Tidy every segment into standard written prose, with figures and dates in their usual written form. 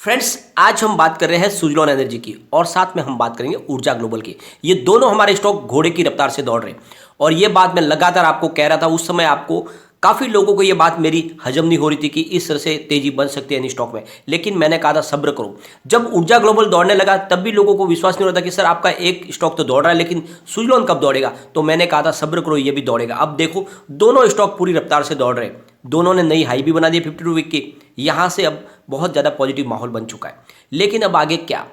Friends, आज हम बात कर रहे हैं सुजलॉन एनर्जी की और साथ में हम बात करेंगे ऊर्जा ग्लोबल की। ये दोनों हमारे स्टॉक घोड़े की रफ्तार से दौड़ रहे हैं और ये बात मैं लगातार आपको कह रहा था। उस समय आपको काफ़ी लोगों को ये बात मेरी हजम नहीं हो रही थी कि इस तरह से तेजी बन सकती है इन स्टॉक में, लेकिन मैंने कहा था सब्र करो। जब ऊर्जा ग्लोबल दौड़ने लगा तब भी लोगों को विश्वास नहीं हो रहा था कि सर आपका एक स्टॉक तो दौड़ रहा है लेकिन सुजलॉन कब दौड़ेगा। तो मैंने कहा था सब्र करो, ये भी दौड़ेगा। अब देखो दोनों स्टॉक पूरी रफ्तार से दौड़ रहे हैं, दोनों ने नई हाई भी बना दी 52 वीक की। यहाँ से अब बहुत ज़्यादा पॉजिटिव माहौल बन चुका है, लेकिन अब आगे क्या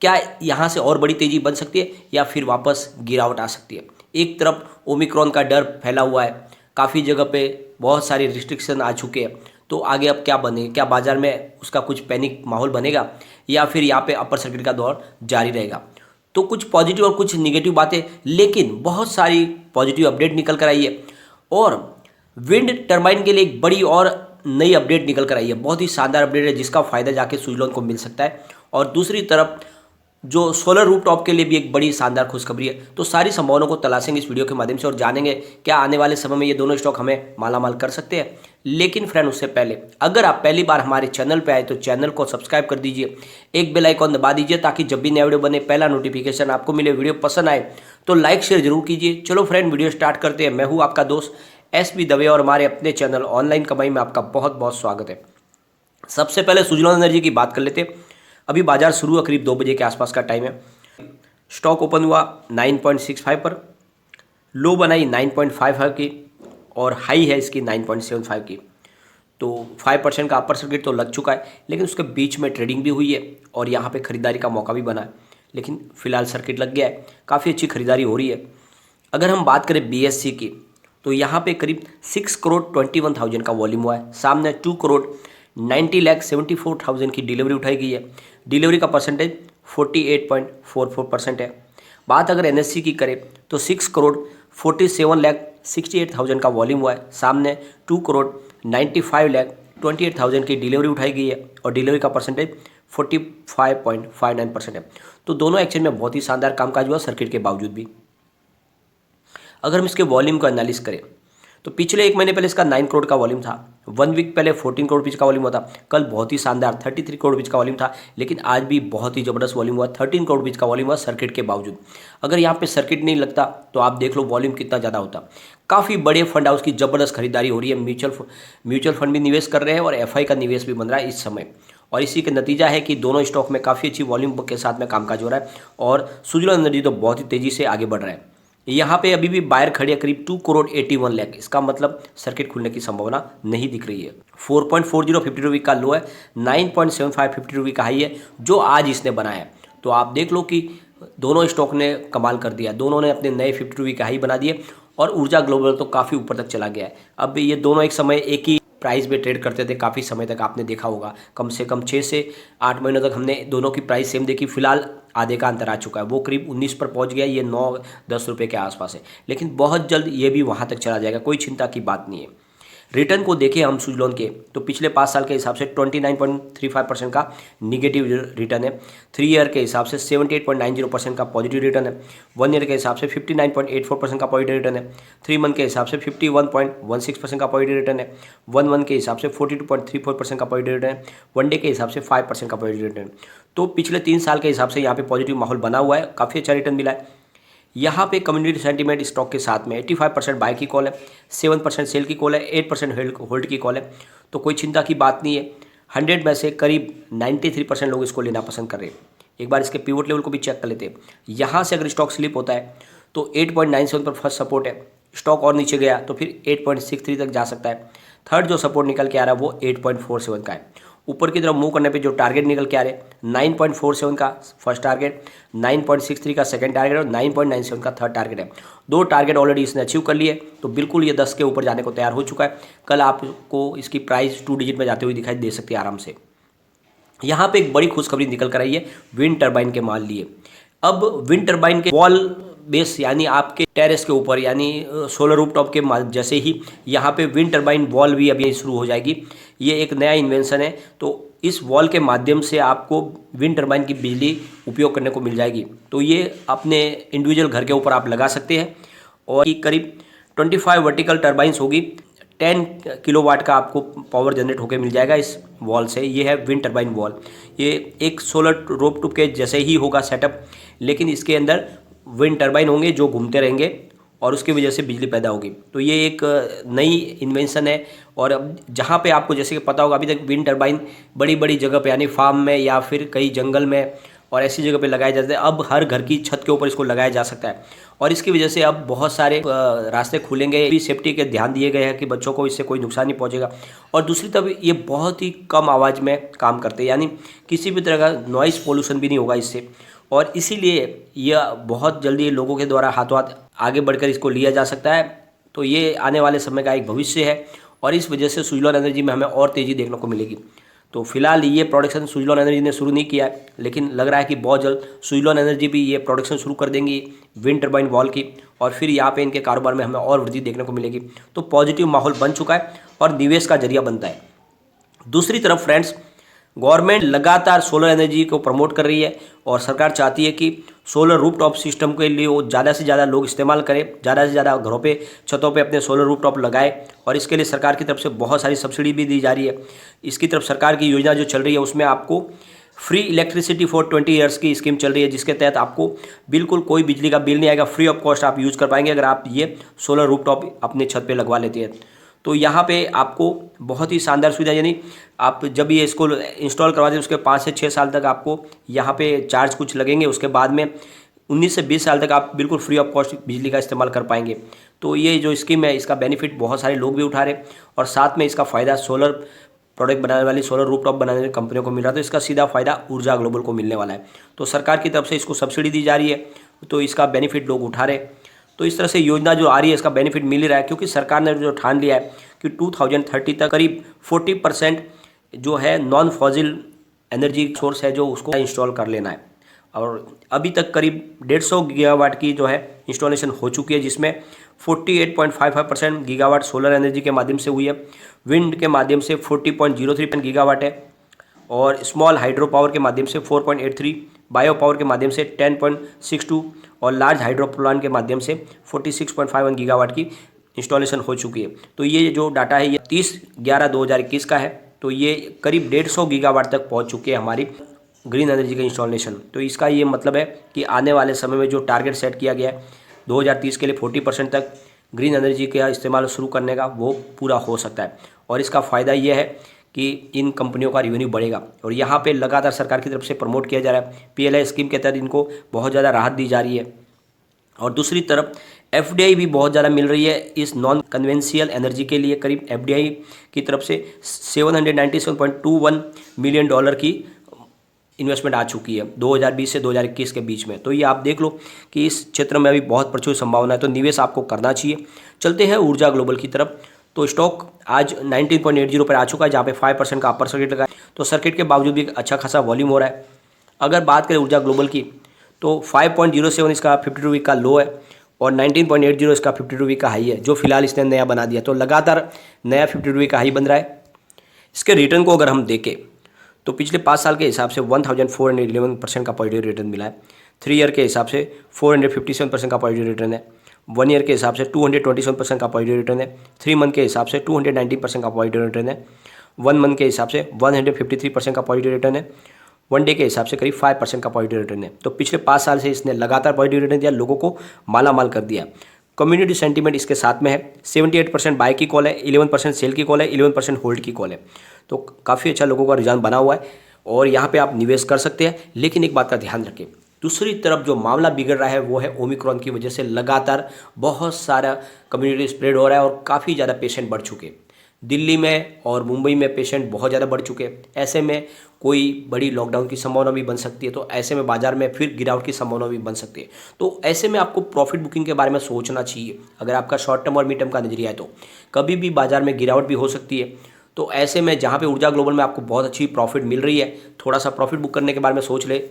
क्या यहाँ से और बड़ी तेजी बन सकती है या फिर वापस गिरावट आ सकती है। एक तरफ ओमिक्रॉन का डर फैला हुआ है, काफ़ी जगह पे बहुत सारे रिस्ट्रिक्शन आ चुके हैं। तो आगे अब क्या बनेगा, क्या बाजार में उसका कुछ पैनिक माहौल बनेगा या फिर यहाँ पे अपर सर्किट का दौर जारी रहेगा। तो कुछ पॉजिटिव और कुछ निगेटिव बातें, लेकिन बहुत सारी पॉजिटिव अपडेट निकल कर आई है और विंड टर्बाइन के लिए एक बड़ी और नई अपडेट निकल कर आई है। बहुत ही शानदार अपडेट है जिसका फ़ायदा जाके सुजलॉन को मिल सकता है। और दूसरी तरफ जो सोलर रूफटॉप के लिए भी एक बड़ी शानदार खुशखबरी है। तो सारी संभावनाओं को तलाशेंगे इस वीडियो के माध्यम से और जानेंगे क्या आने वाले समय में ये दोनों स्टॉक हमें मालामाल कर सकते हैं। लेकिन फ्रेंड, उससे पहले अगर आप पहली बार हमारे चैनल पे आए तो चैनल को सब्सक्राइब कर दीजिए, एक बेल आइकॉन दबा दीजिए ताकि जब भी नया वीडियो बने पहला नोटिफिकेशन आपको मिले। वीडियो पसंद आए तो लाइक शेयर जरूर कीजिए। चलो फ्रेंड, वीडियो स्टार्ट करते हैं। मैं हूँ आपका दोस्त एसबी दवे और हमारे अपने चैनल ऑनलाइन कमाई में आपका बहुत बहुत स्वागत है। सबसे पहले सुजलॉन एनर्जी की बात कर लेते हैं। अभी बाजार शुरू हुआ करीब 2 बजे के आसपास का टाइम है। स्टॉक ओपन हुआ 9.65 पर, लो बनाई 9.55 की और हाई है इसकी 9.75 की। तो 5% का अपर सर्किट तो लग चुका है, लेकिन उसके बीच में ट्रेडिंग भी हुई है और यहाँ पे खरीदारी का मौका भी बना है। लेकिन फिलहाल सर्किट लग गया है, काफ़ी अच्छी खरीदारी हो रही है। अगर हम बात करें बीएससी की तो यहाँ पे करीब 6 करोड़ 21,000 का वॉल्यूम हुआ है। सामने 2 करोड़ 90,74,000 की डिलीवरी उठाई गई है। डिलीवरी का परसेंटेज 48.44% है। बात अगर एनएससी की करें तो 6 करोड़ 47,68,000 का वॉल्यूम हुआ है। सामने 2 करोड़ 95,28,000 की डिलीवरी उठाई गई है और डिलीवरी का परसेंटेज 45.59% है। तो दोनों एक्सचेंज में बहुत ही शानदार कामकाज हुआ सर्किट के बावजूद भी। अगर हम इसके वॉल्यूम को एनालिस करें तो पिछले एक महीने पहले इसका 9 करोड़ का वॉल्यूम था, 1 वीक पहले 14 करोड़ बीच का वॉल्यूम हुआ था, कल बहुत ही शानदार 33 करोड़ बीच का वॉल्यूम था, लेकिन आज भी बहुत ही ज़बरदस्त वॉल्यूम हुआ, 13 करोड़ बीच का वॉल्यूम हुआ सर्किट के बावजूद। अगर यहाँ पे सर्किट नहीं लगता तो आप देख लो वॉल्यूम कितना ज़्यादा होता। काफ़ी बड़े फंड हाउस की ज़बरदस्त खरीदारी हो रही है, म्यूचुअल फंड भी निवेश कर रहे हैं और एफआई का निवेश भी बन रहा है इस समय। और इसी का नतीजा है कि दोनों स्टॉक में काफ़ी अच्छी वॉल्यूम के साथ में कामकाज हो रहा है और सुजलॉन एनर्जी तो बहुत ही तेज़ी से आगे बढ़ रहा है। यहाँ पे अभी भी बायर खड़ी है करीब 2 करोड़ 81 लाख। इसका मतलब सर्किट खुलने की संभावना नहीं दिख रही है। 4.40 52 वीक का लो है, 9.75 52 वीक का हाई है जो आज इसने बनाया है। तो आप देख लो कि दोनों स्टॉक ने कमाल कर दिया, दोनों ने अपने नए 52 वीक का हाई बना दिए और ऊर्जा ग्लोबल तो काफ़ी ऊपर तक चला गया है। अब ये दोनों एक समय एक ही प्राइस पे ट्रेड करते थे काफ़ी समय तक, आपने देखा होगा कम से कम 6 से 8 महीनों तक हमने दोनों की प्राइस सेम देखी। फिलहाल आधे का अंतर आ चुका है, वो करीब 19 पर पहुंच गया, ये 9-10 रुपये के आसपास है, लेकिन बहुत जल्द ये भी वहां तक चला जाएगा, कोई चिंता की बात नहीं है। रिटर्न को देखें हम सुजलॉन के तो पिछले 5 साल के हिसाब से 29.35% का निगेटिव रिटर्न है, 3 ईयर के हिसाब से 78.90% का पॉजिटिव रिटर्न है, 1 ईयर के हिसाब से 59.84% का पॉजिटिव रिटर्न है, 3 मंथ के हिसाब से 51.16% का पॉजिटिव रिटर्न है, 1 मंथ के हिसाब से 42.34% का पॉजिटिव रिटर्न है, 1 डे के हिसाब से 5% का पॉजिटिव रिटर्न। तो पिछले 3 साल के हिसाब से यहाँ पे पॉजिटिव माहौल बना हुआ है, काफ़ी अच्छा रिटर्न मिला है। यहाँ पे कम्युनिटी सेंटीमेंट स्टॉक के साथ में 85% बाय की कॉल है, 7% सेल की कॉल है, 8% होल्ड की कॉल है। तो कोई चिंता की बात नहीं है। 100 में से करीब 93% लोग इसको लेना पसंद कर रहे हैं। एक बार इसके पिवट लेवल को भी चेक कर लेते हैं। यहाँ से अगर स्टॉक स्लिप होता है तो 8.97 पर फर्स्ट सपोर्ट है, स्टॉक और नीचे गया तो फिर 8.63 तक जा सकता है। थर्ड जो सपोर्ट निकल के आ रहा है वो 8.47 का है। ऊपर की तरफ मूव करने पे जो टारगेट निकल के आ रहे हैं 9.47 का फर्स्ट टारगेट, 9.63 का सेकंड टारगेट और 9.97 का थर्ड टारगेट है। 2 टारगेट ऑलरेडी इसने अचीव कर लिए, तो बिल्कुल ये 10 के ऊपर जाने को तैयार हो चुका है। कल आपको इसकी प्राइस 2 डिजिट में जाते हुए दिखाई दे सकती है आराम से। यहाँ पे एक बड़ी खुशखबरी निकल कर आई है विंड टर्बाइन के मान लिए। अब विंड टर्बाइन के वॉल बेस यानी आपके टेरेस के ऊपर यानी सोलर रूफटॉप के जैसे ही यहाँ पे विंड टर्बाइन वॉल भी अभी शुरू हो जाएगी। ये एक नया इन्वेंशन है, तो इस वॉल के माध्यम से आपको विंड टर्बाइन की बिजली उपयोग करने को मिल जाएगी। तो ये अपने इंडिविजुअल घर के ऊपर आप लगा सकते हैं और करीब 25 वर्टिकल टर्बाइंस होगी। 10 किलोवाट का आपको पावर जनरेट होकर मिल जाएगा इस वॉल से। ये है विंड टर्बाइन वॉल। ये एक सोलर रूफ टॉप के जैसे ही होगा सेटअप, लेकिन इसके अंदर विंड टर्बाइन होंगे जो घूमते रहेंगे और उसकी वजह से बिजली पैदा होगी। तो ये एक नई इन्वेंशन है। और अब जहाँ पे आपको जैसे कि पता होगा, अभी तक विंड टर्बाइन बड़ी बड़ी जगह पे यानी फार्म में या फिर कई जंगल में और ऐसी जगह पे लगाए जाते हैं। अब हर घर की छत के ऊपर इसको लगाया जा सकता है और इसकी वजह से अब बहुत सारे रास्ते खुलेंगे। भी सेफ्टी के ध्यान दिए गए हैं कि बच्चों को इससे कोई नुकसान नहीं पहुंचेगा। और दूसरी तरफ ये बहुत ही कम आवाज़ में काम करते हैं, यानी किसी भी तरह का नॉइज़ पोल्यूशन भी नहीं होगा इससे। और इसीलिए यह बहुत जल्दी लोगों के द्वारा हाथों हाथ आगे बढ़कर इसको लिया जा सकता है। तो ये आने वाले समय का एक भविष्य है और इस वजह से सुजलॉन एनर्जी में हमें और तेज़ी देखने को मिलेगी। तो फिलहाल ये प्रोडक्शन सुजलॉन एनर्जी ने शुरू नहीं किया है, लेकिन लग रहा है कि बहुत जल्द सुजलॉन एनर्जी भी ये प्रोडक्शन शुरू कर देंगी विंड टर्बाइन वॉल की, और फिर यहाँ पे इनके कारोबार में हमें और वृद्धि देखने को मिलेगी। तो पॉजिटिव माहौल बन चुका है और निवेश का जरिया बनता है। दूसरी तरफ फ्रेंड्स, गवर्नमेंट लगातार सोलर एनर्जी को प्रमोट कर रही है और सरकार चाहती है कि सोलर रूफटॉप सिस्टम के लिए वो ज़्यादा से ज़्यादा लोग इस्तेमाल करें, ज़्यादा से ज़्यादा घरों पे छतों पे अपने सोलर रूफटॉप लगाएं। और इसके लिए सरकार की तरफ से बहुत सारी सब्सिडी भी दी जा रही है। इसकी तरफ सरकार की योजना जो चल रही है उसमें आपको फ्री इलेक्ट्रिसिटी फॉर 20 ईयर्स की स्कीम चल रही है, जिसके तहत आपको बिल्कुल कोई बिजली का बिल नहीं आएगा। फ्री ऑफ कॉस्ट आप यूज़ कर पाएंगे अगर आप ये सोलर रूफटॉप अपने छत पर लगवा लेते हैं। तो यहाँ पे आपको बहुत ही शानदार सुविधा, यानी आप जब ये इसको इंस्टॉल करवाते हैं उसके 5 से 6 साल तक आपको यहाँ पे चार्ज कुछ लगेंगे। उसके बाद में 19 से 20 साल तक आप बिल्कुल फ्री ऑफ कॉस्ट बिजली का इस्तेमाल कर पाएंगे। तो ये जो स्कीम है इसका बेनिफिट बहुत सारे लोग भी उठा रहे और साथ में इसका फ़ायदा सोलर प्रोडक्ट बनाने वाली, सोलर रूफटॉप बनाने वाली कंपनियों को मिल रहा है। तो इसका सीधा फ़ायदा ऊर्जा ग्लोबल को मिलने वाला है। तो सरकार की तरफ से इसको सब्सिडी दी जा रही है, तो इसका बेनिफिट लोग उठा रहे। तो इस तरह से योजना जो आ रही है इसका बेनिफिट मिल ही रहा है, क्योंकि सरकार ने जो ठान लिया है कि 2030 तक करीब 40% जो है नॉन फॉसिल एनर्जी सोर्स है जो उसको इंस्टॉल कर लेना है। और अभी तक करीब 150 गीगावाट की जो है इंस्टॉलेशन हो चुकी है, जिसमें 48.55% गीगावाट सोलर एनर्जी के माध्यम से हुई है, विंड के माध्यम से 40.03 गीगावाट है, और स्मॉल हाइड्रो पावर के माध्यम से 4.83, बायो पावर के माध्यम से 10.62 और लार्ज हाइड्रो प्लांट के माध्यम से 46.51 गीगावाट की इंस्टॉलेशन हो चुकी है। तो ये जो डाटा है ये 30/11/2021 का है। तो ये करीब 150 गीगावाट तक पहुंच चुकी है हमारी ग्रीन एनर्जी का इंस्टॉलेशन। तो इसका ये मतलब है कि आने वाले समय में जो टारगेट सेट किया गया है 2030 के लिए 40% तक ग्रीन एनर्जी का इस्तेमाल शुरू करने का, वो पूरा हो सकता है। और इसका फ़ायदा ये है कि इन कंपनियों का रेवेन्यू बढ़ेगा। और यहाँ पे लगातार सरकार की तरफ से प्रमोट किया जा रहा है, PLI स्कीम के तहत इनको बहुत ज़्यादा राहत दी जा रही है। और दूसरी तरफ FDI भी बहुत ज़्यादा मिल रही है इस नॉन कन्वेंशियल एनर्जी के लिए। करीब FDI की तरफ से $797.21 मिलियन की इन्वेस्टमेंट आ चुकी है 2020 से 2021 के बीच में। तो ये आप देख लो कि इस क्षेत्र में अभी बहुत प्रचुर संभावना है, तो निवेश आपको करना चाहिए। चलते हैं ऊर्जा ग्लोबल की तरफ। तो स्टॉक आज 19.80 पर आ चुका है, जहाँ पे 5% का अपर सर्किट लगा है। तो सर्किट के बावजूद भी अच्छा खासा वॉल्यूम हो रहा है। अगर बात करें ऊर्जा ग्लोबल की तो 5.07 इसका 52 वीक का लो है और 19.80 इसका 52 वीक का हाई है, जो फिलहाल इसने नया बना दिया। तो लगातार नया 52 वीक का हाई बन रहा है। इसके रिटर्न को अगर हम देखें तो पिछले 5 साल के हिसाब से 1411% का पॉजिटिव रिटर्न मिला है। 3 ईयर के हिसाब से 457% का पॉजिटिव रिटर्न है। 1 ईयर के हिसाब से 227% का पॉजिटिव रिटर्न है। 3 मंथ के हिसाब से 290% का पॉजिटिव रिटर्न है। 1 मंथ के हिसाब से 153% का पॉजिटिव रिटर्न है। 1 डे के हिसाब से करीब 5% का पॉजिटिव रिटर्न है। तो पिछले 5 साल से इसने लगातार पॉजिटिव रिटर्न दिया, लोगों को माला माल कर दिया। कम्युनिटी सेंटीमेंट इसके साथ में है। 78% बाय की कॉल है, 11% सेल की कॉल है, 11% होल्ड की कॉल है। तो काफ़ी अच्छा लोगों का रुझान बना हुआ है और यहाँ पे आप निवेश कर सकते हैं। लेकिन एक बात का ध्यान रखें, दूसरी तरफ जो मामला बिगड़ रहा है वो है ओमिक्रॉन की वजह से लगातार बहुत सारा कम्युनिटी स्प्रेड हो रहा है और काफ़ी ज़्यादा पेशेंट बढ़ चुके हैं। दिल्ली में और मुंबई में पेशेंट बहुत ज़्यादा बढ़ चुके हैं। ऐसे में कोई बड़ी लॉकडाउन की संभावना भी बन सकती है। तो ऐसे में बाजार में फिर गिरावट की संभावना भी बन सकती है। तो ऐसे में आपको प्रॉफिट बुकिंग के बारे में सोचना चाहिए। अगर आपका शॉर्ट टर्म और मिड टर्म का नजरिया है तो कभी भी बाजार में गिरावट भी हो सकती है। तो ऐसे में जहाँ पे ऊर्जा ग्लोबल में आपको बहुत अच्छी प्रॉफिट मिल रही है, थोड़ा सा प्रॉफिट बुक करने के बारे में सोच ले।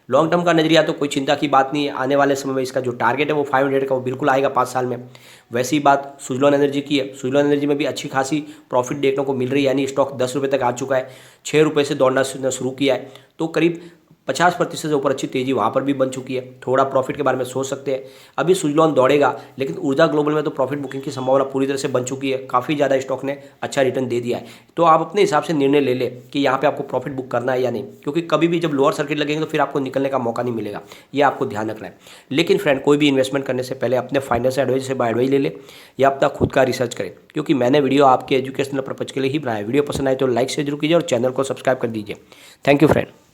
लॉन्ग टर्म का नजरिया तो कोई चिंता की बात नहीं है। आने वाले समय में इसका जो टारगेट है वो 500 का वो बिल्कुल आएगा 5 साल में। वैसी बात सुजलॉन एनर्जी की है। सुजलॉन एनर्जी में भी अच्छी खासी प्रॉफिट देखने को मिल रही है, यानी स्टॉक 10 रुपये तक आ चुका है। 6 रुपये से दौड़ना शुरू किया है। तो करीब 50% से ऊपर अच्छी तेजी वहाँ पर भी बन चुकी है। थोड़ा प्रॉफिट के बारे में सोच सकते हैं। अभी सुजलॉन दौड़ेगा, लेकिन ऊर्जा ग्लोबल में तो प्रॉफिट बुकिंग की संभावना पूरी तरह से बन चुकी है। काफ़ी ज़्यादा स्टॉक ने अच्छा रिटर्न दे दिया है। तो आप अपने हिसाब से निर्णय ले लें कि यहाँ पे आपको प्रॉफिट बुक करना है या नहीं, क्योंकि कभी भी जब लोअर सर्किट लगेंगे तो फिर आपको निकलने का मौका नहीं मिलेगा। ये आपको ध्यान रखना है। लेकिन फ्रेंड, कोई भी इन्वेस्टमेंट करने से पहले अपने फाइनेंशियल एडवाइजर से बाय एडवाइस ले ले या अपना खुद का रिसर्च करें, क्योंकि मैंने वीडियो आपके एजुकेशनल पर्पज के लिए ही बनाया है। वीडियो पसंद आए तो लाइक से जरूर कीजिए और चैनल को सब्सक्राइब कर दीजिए। Thank you friend.